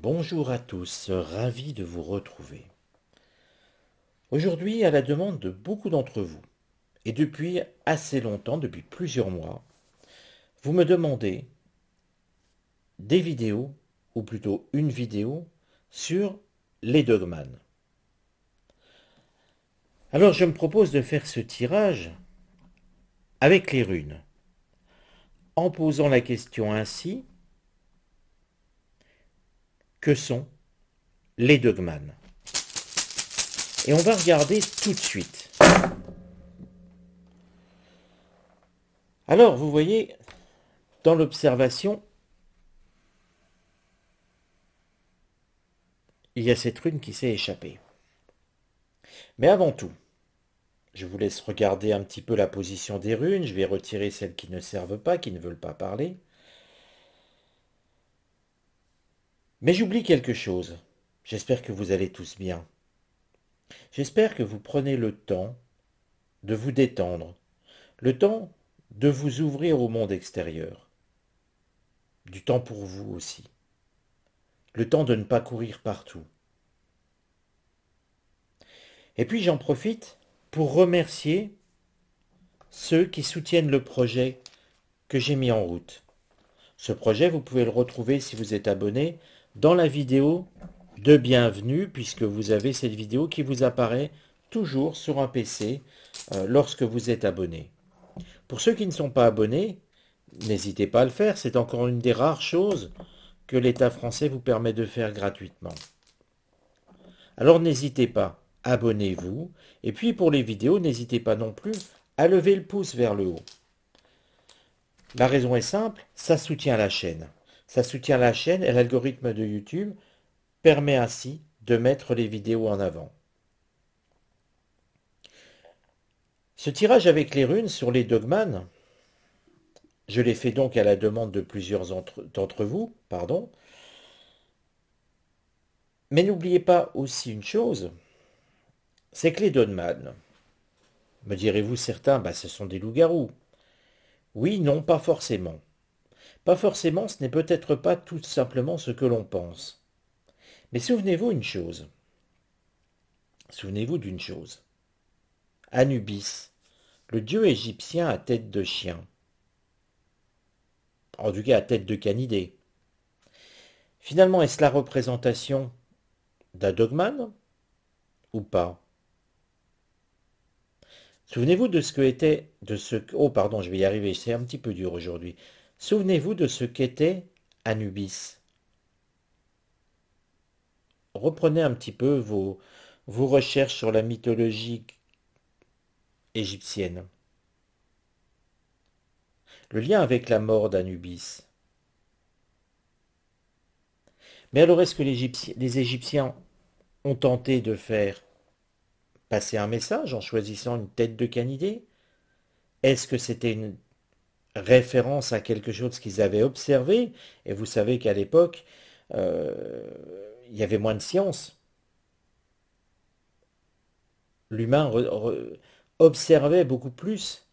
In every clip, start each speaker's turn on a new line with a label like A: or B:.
A: Bonjour à tous, ravi de vous retrouver. Aujourd'hui, à la demande de beaucoup d'entre vous, et depuis assez longtemps, depuis plusieurs mois, vous me demandez des vidéos, ou plutôt une vidéo, sur les dogmanes. Alors je me propose de faire ce tirage avec les runes, en posant la question ainsi, que sont les dogmanes? Et on va regarder tout de suite. Alors vous voyez, dans l'observation, il y a cette rune qui s'est échappée. Mais avant tout, je vous laisse regarder un petit peu la position des runes. Je vais retirer celles qui ne servent pas, qui ne veulent pas parler. Mais j'oublie quelque chose. J'espère que vous allez tous bien. J'espère que vous prenez le temps de vous détendre, le temps de vous ouvrir au monde extérieur, du temps pour vous aussi, le temps de ne pas courir partout. Et puis j'en profite pour remercier ceux qui soutiennent le projet que j'ai mis en route. Ce projet, vous pouvez le retrouver si vous êtes abonné dans la vidéo de bienvenue, puisque vous avez cette vidéo qui vous apparaît toujours sur un PC lorsque vous êtes abonné. Pour ceux qui ne sont pas abonnés, n'hésitez pas à le faire, c'est encore une des rares choses que l'État français vous permet de faire gratuitement. Alors n'hésitez pas, abonnez-vous, et puis pour les vidéos, n'hésitez pas non plus à lever le pouce vers le haut. La raison est simple, ça soutient la chaîne. Ça soutient la chaîne et l'algorithme de YouTube permet ainsi de mettre les vidéos en avant. Ce tirage avec les runes sur les dogmanes, je l'ai fait donc à la demande de plusieurs d'entre vous, pardon. Mais n'oubliez pas aussi une chose, c'est que les dogmanes, me direz-vous certains, ce sont des loups-garous. Oui, non, pas forcément. Pas forcément, ce n'est peut-être pas tout simplement ce que l'on pense. Mais souvenez-vous une chose. Souvenez-vous d'une chose. Anubis, le dieu égyptien à tête de chien. En tout cas à tête de canidé. Finalement, est-ce la représentation d'un dogmane ou pas? Souvenez-vous de ce que était, oh pardon, je vais y arriver, c'est un petit peu dur aujourd'hui. Souvenez-vous de ce qu'était Anubis. Reprenez un petit peu vos recherches sur la mythologie égyptienne. Le lien avec la mort d'Anubis. Mais alors est-ce que les Égyptiens ont tenté de faire passer un message en choisissant une tête de canidé? Est-ce que c'était une référence à quelque chose qu'ils avaient observé? Et vous savez qu'à l'époque, il y avait moins de science. L'humain observait beaucoup plus,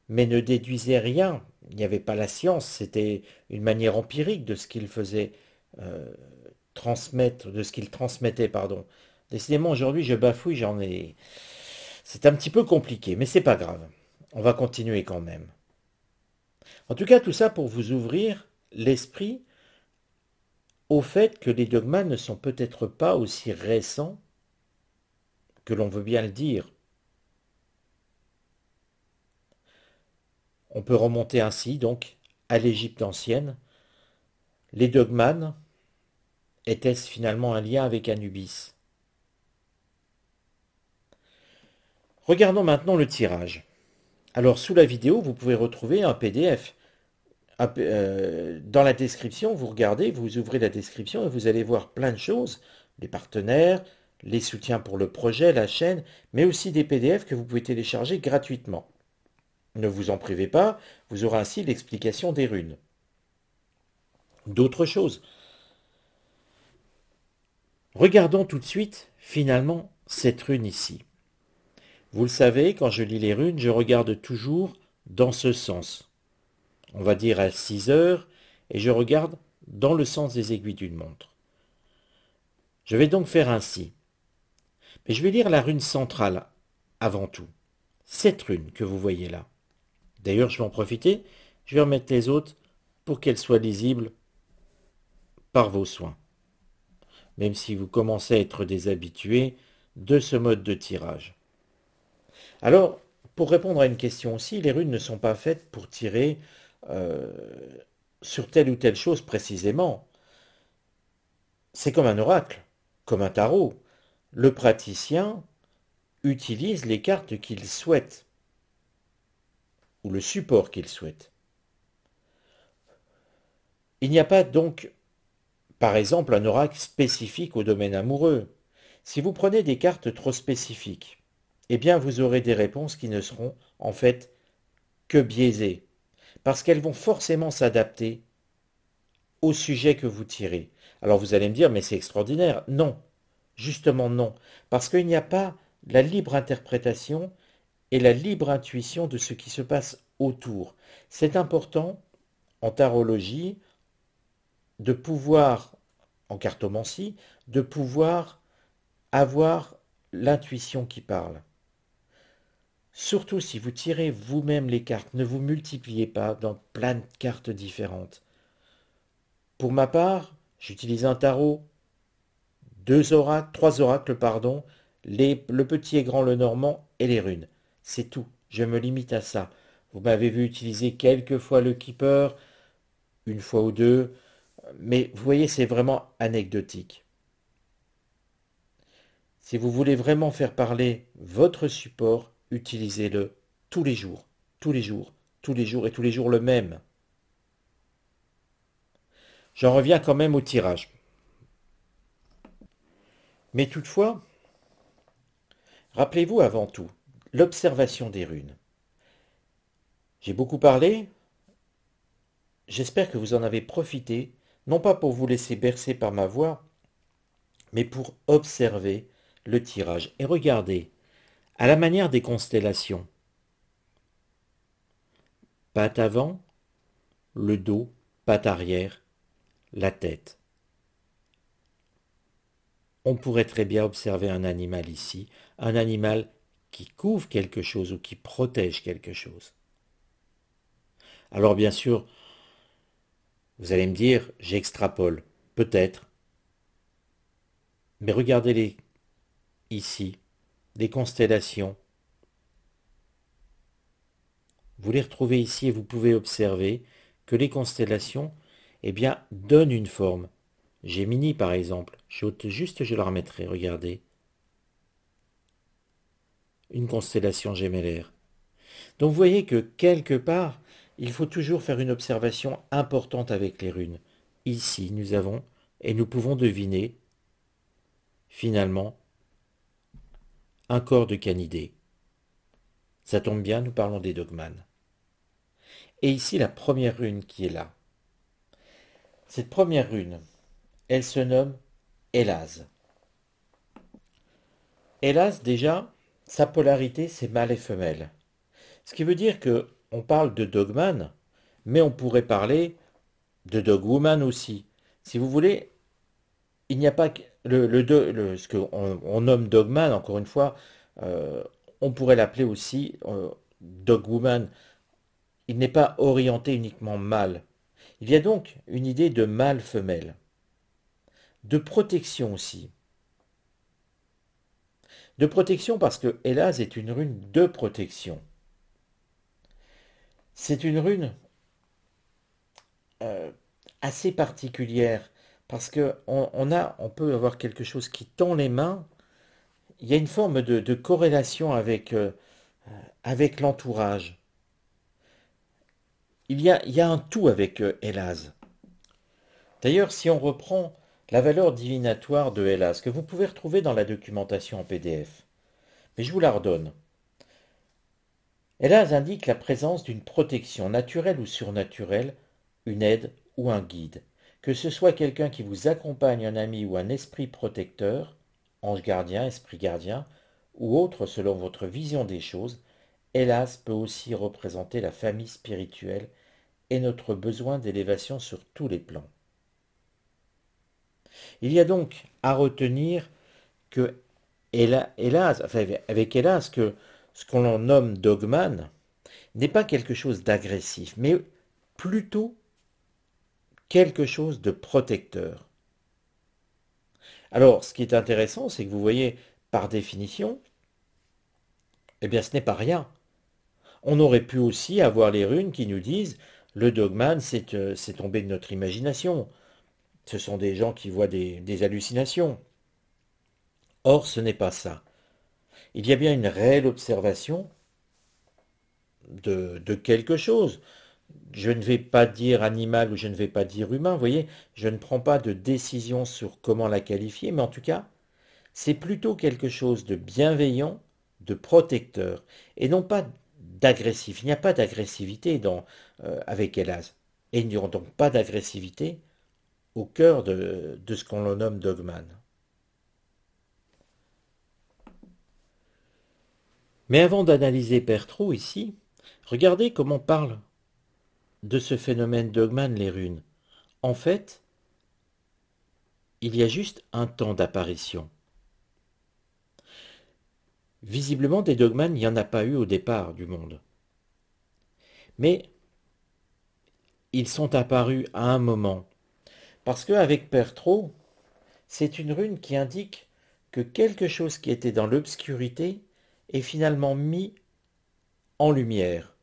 A: mais ne déduisait rien. Il n'y avait pas la science, c'était une manière empirique de ce qu'il faisait transmettre, de ce qu'il transmettait, pardon. Décidément, aujourd'hui, je bafouille, c'est un petit peu compliqué, mais c'est pas grave. On va continuer quand même. En tout cas, tout ça pour vous ouvrir l'esprit au fait que les dogmas ne sont peut-être pas aussi récents que l'on veut bien le dire. On peut remonter ainsi, donc, à l'Égypte ancienne. Les dogmanes, était-ce finalement un lien avec Anubis? Regardons maintenant le tirage. Alors, sous la vidéo, vous pouvez retrouver un PDF. Dans la description, vous regardez, vous ouvrez la description et vous allez voir plein de choses. Les partenaires, les soutiens pour le projet, la chaîne, mais aussi des PDF que vous pouvez télécharger gratuitement. Ne vous en privez pas, vous aurez ainsi l'explication des runes. D'autres choses. Regardons tout de suite, finalement, cette rune ici. Vous le savez, quand je lis les runes, je regarde toujours dans ce sens. On va dire à 6 heures, et je regarde dans le sens des aiguilles d'une montre. Je vais donc faire ainsi. Mais je vais lire la rune centrale avant tout. Cette rune que vous voyez là. D'ailleurs, je vais en profiter. Je vais remettre les autres pour qu'elles soient lisibles par vos soins. Même si vous commencez à être déshabitué de ce mode de tirage. Alors, pour répondre à une question aussi, les runes ne sont pas faites pour tirer euh, sur telle ou telle chose précisément. C'est comme un oracle, comme un tarot. Le praticien utilise les cartes qu'il souhaite, ou le support qu'il souhaite. Il n'y a pas donc, par exemple, un oracle spécifique au domaine amoureux. Si vous prenez des cartes trop spécifiques, eh bien vous aurez des réponses qui ne seront en fait que biaisées, parce qu'elles vont forcément s'adapter au sujet que vous tirez. Alors vous allez me dire, mais c'est extraordinaire. Non, justement non, parce qu'il n'y a pas la libre interprétation et la libre intuition de ce qui se passe autour. C'est important en tarologie de pouvoir, en cartomancie, de pouvoir avoir l'intuition qui parle. Surtout si vous tirez vous-même les cartes, ne vous multipliez pas dans plein de cartes différentes. Pour ma part, j'utilise un tarot, trois oracles, pardon, le petit et grand le normand et les runes. C'est tout. Je me limite à ça. Vous m'avez vu utiliser quelques fois le keeper, une fois ou deux, mais vous voyez, c'est vraiment anecdotique. Si vous voulez vraiment faire parler votre support, utilisez-le tous les jours, tous les jours, tous les jours et tous les jours le même. J'en reviens quand même au tirage. Mais toutefois, rappelez-vous avant tout l'observation des runes. J'ai beaucoup parlé, j'espère que vous en avez profité, non pas pour vous laisser bercer par ma voix, mais pour observer le tirage. Et regardez, à la manière des constellations, patte avant, le dos, patte arrière, la tête. On pourrait très bien observer un animal ici, un animal qui couvre quelque chose ou qui protège quelque chose. Alors bien sûr, vous allez me dire, j'extrapole, peut-être, mais regardez-les ici, des constellations. Vous les retrouvez ici et vous pouvez observer que les constellations, eh bien, donnent une forme. Gémini, par exemple, je la remettrai, regardez. Une constellation gémellaire. Donc vous voyez que quelque part, il faut toujours faire une observation importante avec les runes. Ici, nous avons, et nous pouvons deviner, finalement, un corps de canidé. Ça tombe bien, nous parlons des dogmanes. Et ici, la première rune qui est là. Cette première rune, elle se nomme Élase. Élase, déjà, sa polarité, c'est mâle et femelle. Ce qui veut dire que on parle de dogman, mais on pourrait parler de dogwoman aussi. Si vous voulez, il n'y a pas que ce qu'on on nomme dogman, encore une fois, euh, on pourrait l'appeler aussi dogwoman. Il n'est pas orienté uniquement mâle. Il y a donc une idée de mâle-femelle, de protection aussi. De protection parce que Hélas est une rune de protection. C'est une rune euh, assez particulière parce que on peut avoir quelque chose qui tend les mains. Il y a une forme de corrélation avec l'entourage. Il y a un tout avec Hélas. D'ailleurs, si on reprend la valeur divinatoire de Hélas, que vous pouvez retrouver dans la documentation en PDF, mais je vous la redonne. Hélas indique la présence d'une protection naturelle ou surnaturelle, une aide ou un guide. Que ce soit quelqu'un qui vous accompagne, un ami ou un esprit protecteur, ange gardien, esprit gardien, ou autre selon votre vision des choses, Hélas peut aussi représenter la famille spirituelle et notre besoin d'élévation sur tous les plans. Il y a donc à retenir que hélas, enfin, avec hélas, que ce qu'on nomme dogman n'est pas quelque chose d'agressif, mais plutôt quelque chose de protecteur. Alors, ce qui est intéressant, c'est que vous voyez, par définition, eh bien, ce n'est pas rien. On aurait pu aussi avoir les runes qui nous disent le dogman, c'est tombé de notre imagination. Ce sont des gens qui voient des hallucinations. Or, ce n'est pas ça. Il y a bien une réelle observation de quelque chose. Je ne vais pas dire animal ou je ne vais pas dire humain, vous voyez, je ne prends pas de décision sur comment la qualifier, mais en tout cas, c'est plutôt quelque chose de bienveillant, de protecteur, et non pas d'agressif. Il n'y a pas d'agressivité avec Hélas. Et il n'y aura donc pas d'agressivité au cœur de ce qu'on nomme dogman. Mais avant d'analyser Pertrou ici, regardez comment parlent de ce phénomène dogman les runes. En fait, il y a juste un temps d'apparition. Visiblement, des dogmans, il n'y en a pas eu au départ du monde. Mais ils sont apparus à un moment. Parce qu'avec Pertrou, c'est une rune qui indique que quelque chose qui était dans l'obscurité est finalement mis en lumière.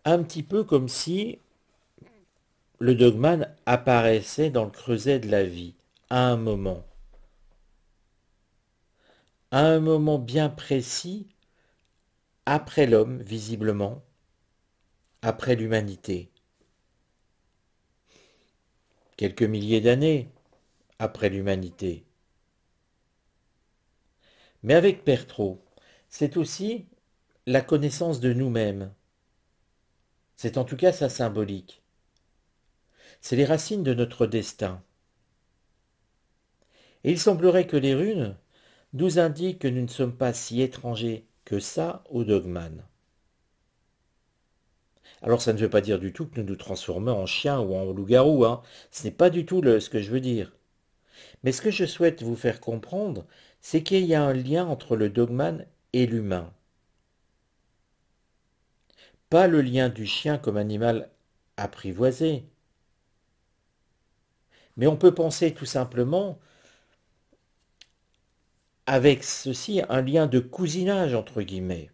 A: Un petit peu comme si le dogman apparaissait dans le creuset de la vie, à un moment. À un moment bien précis, après l'homme, visiblement, après l'humanité. Quelques milliers d'années après l'humanité. Mais avec Pertrou, c'est aussi la connaissance de nous-mêmes. C'est en tout cas sa symbolique. C'est les racines de notre destin. Et il semblerait que les runes nous indiquent que nous ne sommes pas si étrangers que ça au dogman. Alors ça ne veut pas dire du tout que nous nous transformons en chien ou en loup-garou, hein. Ce n'est pas du tout ce que je veux dire. Mais ce que je souhaite vous faire comprendre, c'est qu'il y a un lien entre le dogman et l'humain. Pas le lien du chien comme animal apprivoisé, mais on peut penser tout simplement avec ceci un lien de cousinage entre guillemets,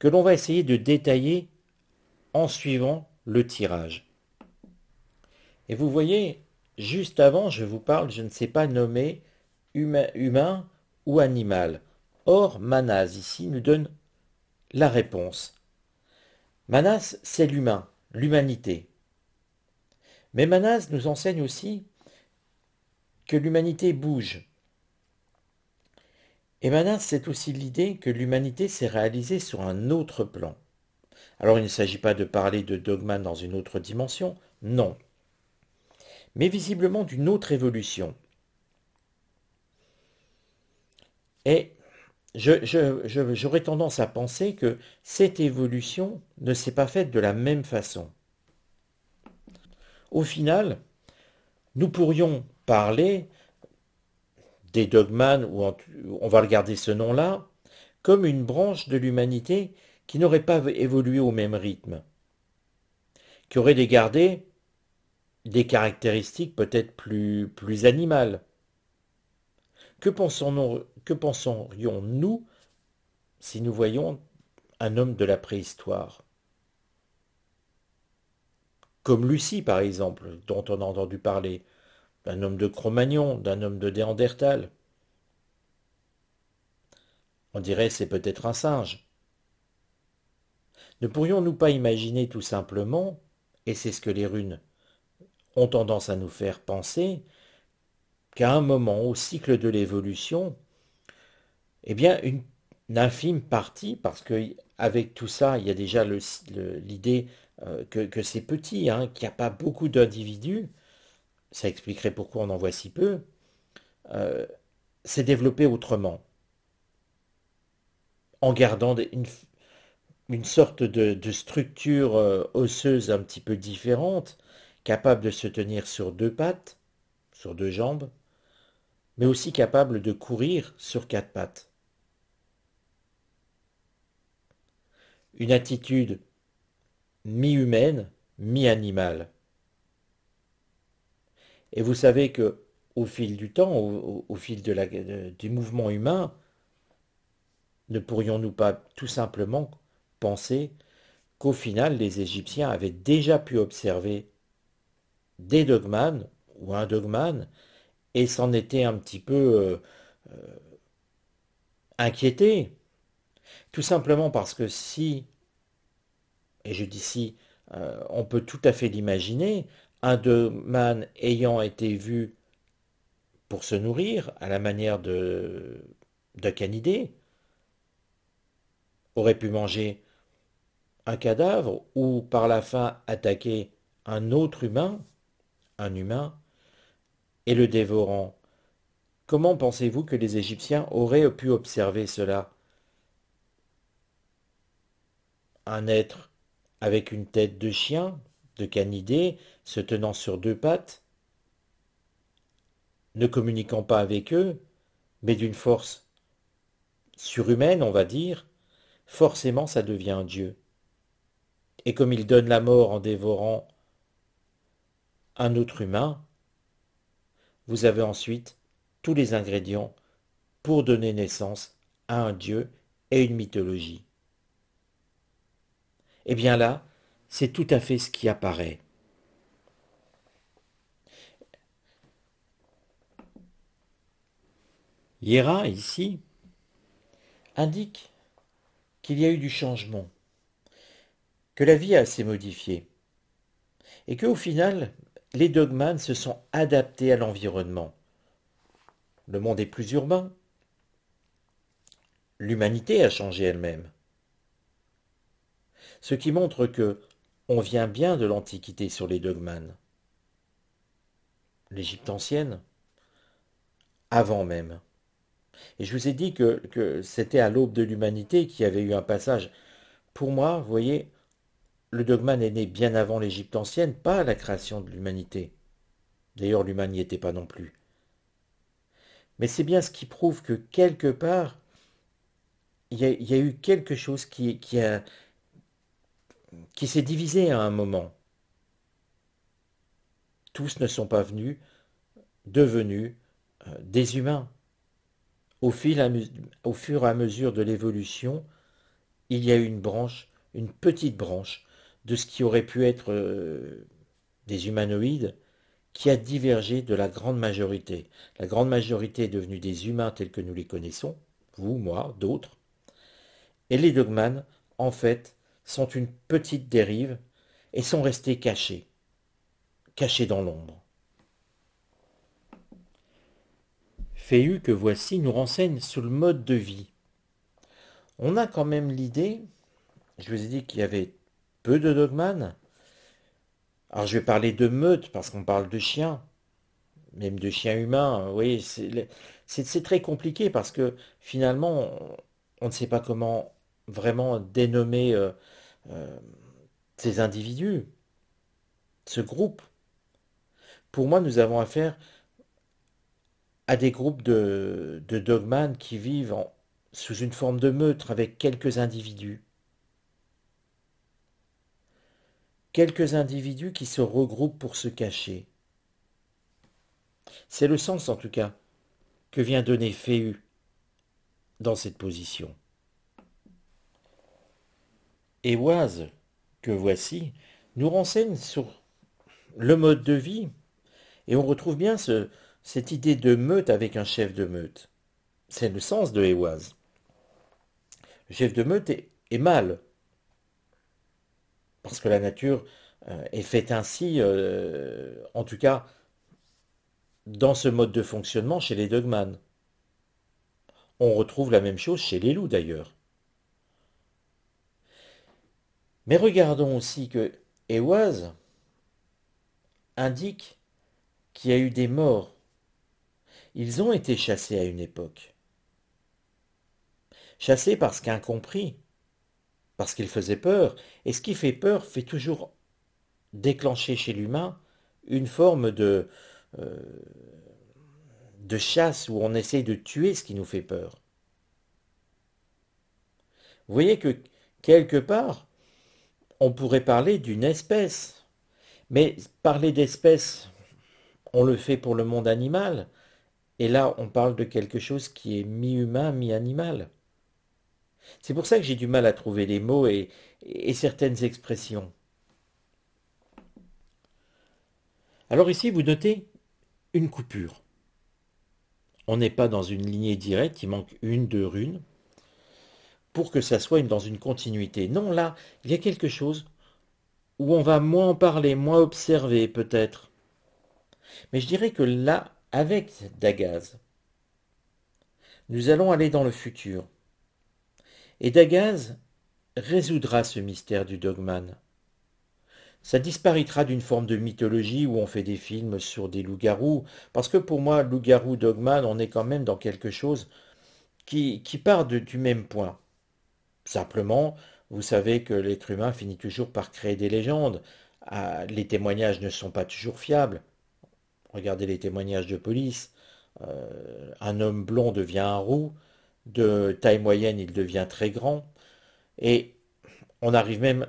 A: que l'on va essayer de détailler en suivant le tirage. Et vous voyez, juste avant, je vous parle, je ne sais pas nommer humain ou animal. Or, Manas ici nous donne la réponse. Manas, c'est l'humain, l'humanité. Mais Manas nous enseigne aussi que l'humanité bouge. Et Manas, c'est aussi l'idée que l'humanité s'est réalisée sur un autre plan. Alors il ne s'agit pas de parler de dogman dans une autre dimension, non. Mais visiblement d'une autre évolution. Et j'aurais tendance à penser que cette évolution ne s'est pas faite de la même façon. Au final, nous pourrions parler des dogmanes, ou on va regarder ce nom-là, comme une branche de l'humanité qui n'aurait pas évolué au même rythme, qui aurait gardé des caractéristiques peut-être plus animales. Que penserions-nous si nous voyions un homme de la préhistoire? Comme Lucie, par exemple, dont on a entendu parler, d'un homme de Cro-Magnon, d'un homme de Néandertal. On dirait c'est peut-être un singe. Ne pourrions-nous pas imaginer tout simplement, et c'est ce que les runes ont tendance à nous faire penser, qu'à un moment, au cycle de l'évolution, eh bien, une infime partie, parce que avec tout ça, il y a déjà l'idée que c'est petit, hein, qu'il n'y a pas beaucoup d'individus, ça expliquerait pourquoi on en voit si peu, euh, s'est développé autrement, en gardant une sorte de structure osseuse un petit peu différente, capable de se tenir sur deux pattes, sur deux jambes, mais aussi capable de courir sur quatre pattes. Une attitude mi-humaine, mi-animale. Et vous savez que au fil du temps, au fil du mouvement humain, ne pourrions-nous pas tout simplement penser qu'au final, les Égyptiens avaient déjà pu observer des dogmanes ou un dogmane et s'en étaient un petit peu inquiétés. Tout simplement parce que si, et je dis si, on peut tout à fait l'imaginer, un dogmane ayant été vu pour se nourrir à la manière de canidé aurait pu manger un cadavre ou par la faim attaquer un autre humain, un humain, et le dévorant. Comment pensez-vous que les Égyptiens auraient pu observer cela? Un être avec une tête de chien, de canidé, se tenant sur deux pattes, ne communiquant pas avec eux, mais d'une force surhumaine, on va dire, forcément ça devient un dieu. Et comme il donne la mort en dévorant un autre humain, vous avez ensuite tous les ingrédients pour donner naissance à un dieu et une mythologie. Eh bien là, c'est tout à fait ce qui apparaît. Hiera, ici, indique qu'il y a eu du changement, que la vie a s'est modifiée, et qu'au final, les dogmanes se sont adaptés à l'environnement. Le monde est plus urbain, l'humanité a changé elle-même. Ce qui montre que on vient bien de l'Antiquité sur les dogmanes. L'Égypte ancienne, avant même. Et je vous ai dit que c'était à l'aube de l'humanité qu'il y avait eu un passage. Pour moi, vous voyez, le dogmane est né bien avant l'Égypte ancienne, pas à la création de l'humanité. D'ailleurs, l'humain n'y était pas non plus. Mais c'est bien ce qui prouve que quelque part, il y a eu quelque chose qui s'est divisé à un moment. Tous ne sont pas devenus des humains. Au fur et à mesure de l'évolution, il y a eu une branche, une petite branche, de ce qui aurait pu être des humanoïdes, qui a divergé de la grande majorité. La grande majorité est devenue des humains tels que nous les connaissons, vous, moi, d'autres. Et les dogmanes, en fait, sont une petite dérive et sont restés cachés, cachés dans l'ombre. Féhu que voici nous renseigne sur le mode de vie. On a quand même l'idée, je vous ai dit qu'il y avait peu de dogmanes. Alors je vais parler de meute parce qu'on parle de chiens, même de chiens humains. Oui, c'est très compliqué parce que finalement, on ne sait pas comment vraiment dénommer euh, ces individus, ce groupe. Pour moi, nous avons affaire à des groupes de dogmanes qui vivent sous une forme de meute avec quelques individus. Quelques individus qui se regroupent pour se cacher. C'est le sens, en tout cas, que vient donner Féhu dans cette position. Éoise, que voici, nous renseigne sur le mode de vie, et on retrouve bien cette idée de meute avec un chef de meute. C'est le sens de Éoise. Le chef de meute est mâle, parce que la nature est faite ainsi, en tout cas dans ce mode de fonctionnement chez les dogmanes. On retrouve la même chose chez les loups d'ailleurs. Mais regardons aussi que Éoise indique qu'il y a eu des morts. Ils ont été chassés à une époque. Chassés parce qu'incompris, parce qu'ils faisaient peur. Et ce qui fait peur fait toujours déclencher chez l'humain une forme euh, de chasse où on essaye de tuer ce qui nous fait peur. Vous voyez que quelque part, on pourrait parler d'une espèce. Mais parler d'espèce, on le fait pour le monde animal. Et là, on parle de quelque chose qui est mi-humain, mi-animal. C'est pour ça que j'ai du mal à trouver les mots et certaines expressions. Alors ici, vous notez une coupure. On n'est pas dans une lignée directe, il manque une, deux runes, pour que ça soit dans une continuité. Non, là, il y a quelque chose où on va moins en parler, moins observer peut-être. Mais je dirais que là, avec Dagaz, nous allons aller dans le futur. Et Dagaz résoudra ce mystère du dogman. Ça disparaîtra d'une forme de mythologie où on fait des films sur des loups-garous, parce que pour moi, loup-garou, dogman, on est quand même dans quelque chose qui part du même point. Simplement, vous savez que l'être humain finit toujours par créer des légendes. Ah, les témoignages ne sont pas toujours fiables. Regardez les témoignages de police. Un homme blond devient un roux, de taille moyenne il devient très grand, et on arrive même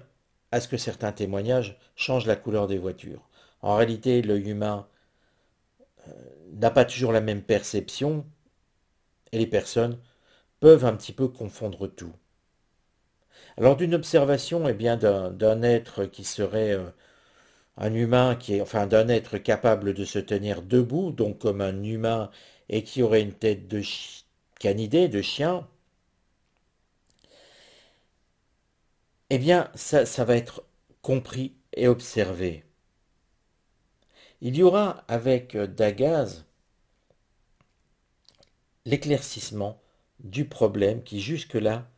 A: à ce que certains témoignages changent la couleur des voitures. En réalité, l'œil humain n'a pas toujours la même perception, et les personnes peuvent un petit peu confondre tout. Alors d'une observation eh bien, d'un être qui serait un humain, enfin d'un être capable de se tenir debout, donc comme un humain, et qui aurait une tête de canidé, de chien, eh bien ça va être compris et observé. Il y aura avec Dagaz l'éclaircissement du problème qui jusque-là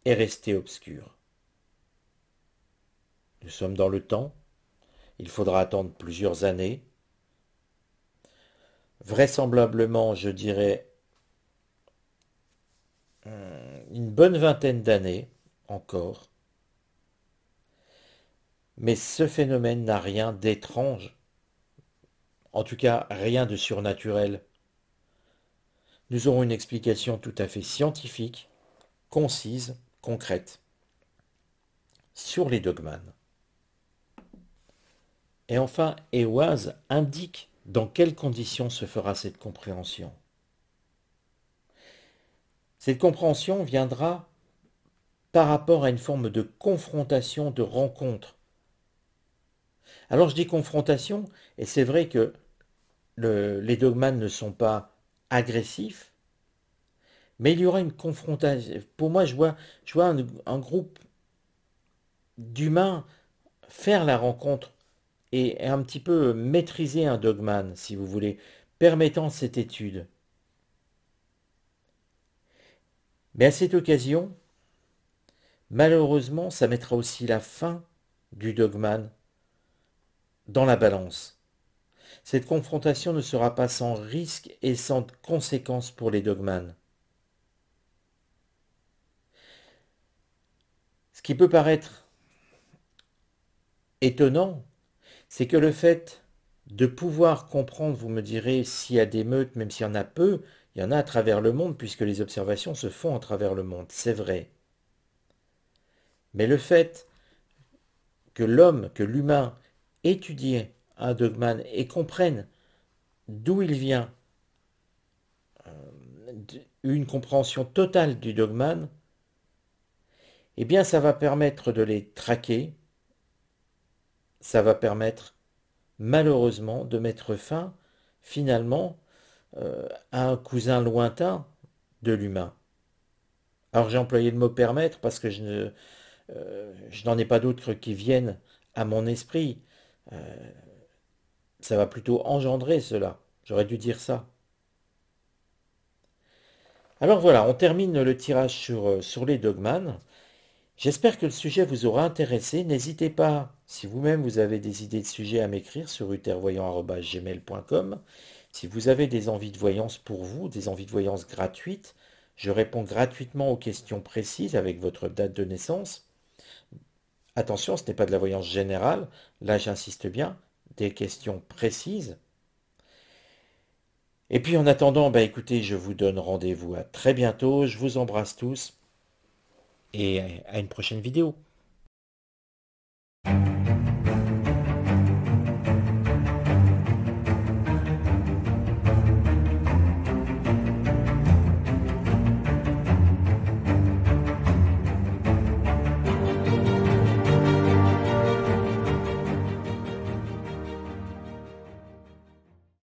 A: est resté obscur. Nous sommes dans le temps, il faudra attendre plusieurs années, vraisemblablement je dirais une bonne vingtaine d'années encore, mais ce phénomène n'a rien d'étrange, en tout cas rien de surnaturel. Nous aurons une explication tout à fait scientifique, concise, concrète, sur les dogmanes. Et enfin, Ehwaz indique dans quelles conditions se fera cette compréhension. Cette compréhension viendra par rapport à une forme de confrontation, de rencontre. Alors je dis confrontation, et c'est vrai que les dogmanes ne sont pas agressifs, mais il y aura une confrontation. Pour moi, je vois un groupe d'humains faire la rencontre et un petit peu maîtriser un dogmane, si vous voulez, permettant cette étude. Mais à cette occasion, malheureusement, ça mettra aussi la fin du dogmane dans la balance. Cette confrontation ne sera pas sans risque et sans conséquences pour les dogmanes. Ce qui peut paraître étonnant, c'est que le fait de pouvoir comprendre, vous me direz, s'il y a des meutes, même s'il y en a peu, il y en a à travers le monde, puisque les observations se font à travers le monde, c'est vrai. Mais le fait que l'humain étudie un dogmane et comprenne d'où il vient, une compréhension totale du dogmane, eh bien ça va permettre de les traquer, ça va permettre malheureusement de mettre fin finalement à un cousin lointain de l'humain. Alors j'ai employé le mot permettre parce que je n'en ai pas d'autres qui viennent à mon esprit. Ça va plutôt engendrer cela. J'aurais dû dire ça. Alors voilà, on termine le tirage sur les dogmanes. J'espère que le sujet vous aura intéressé. N'hésitez pas, si vous-même vous avez des idées de sujets à m'écrire sur uthervoyant@gmail.com. Si vous avez des envies de voyance pour vous, des envies de voyance gratuites, je réponds gratuitement aux questions précises avec votre date de naissance. Attention, ce n'est pas de la voyance générale, là j'insiste bien, des questions précises. Et puis en attendant, bah écoutez, je vous donne rendez-vous à très bientôt. Je vous embrasse tous et à une prochaine vidéo.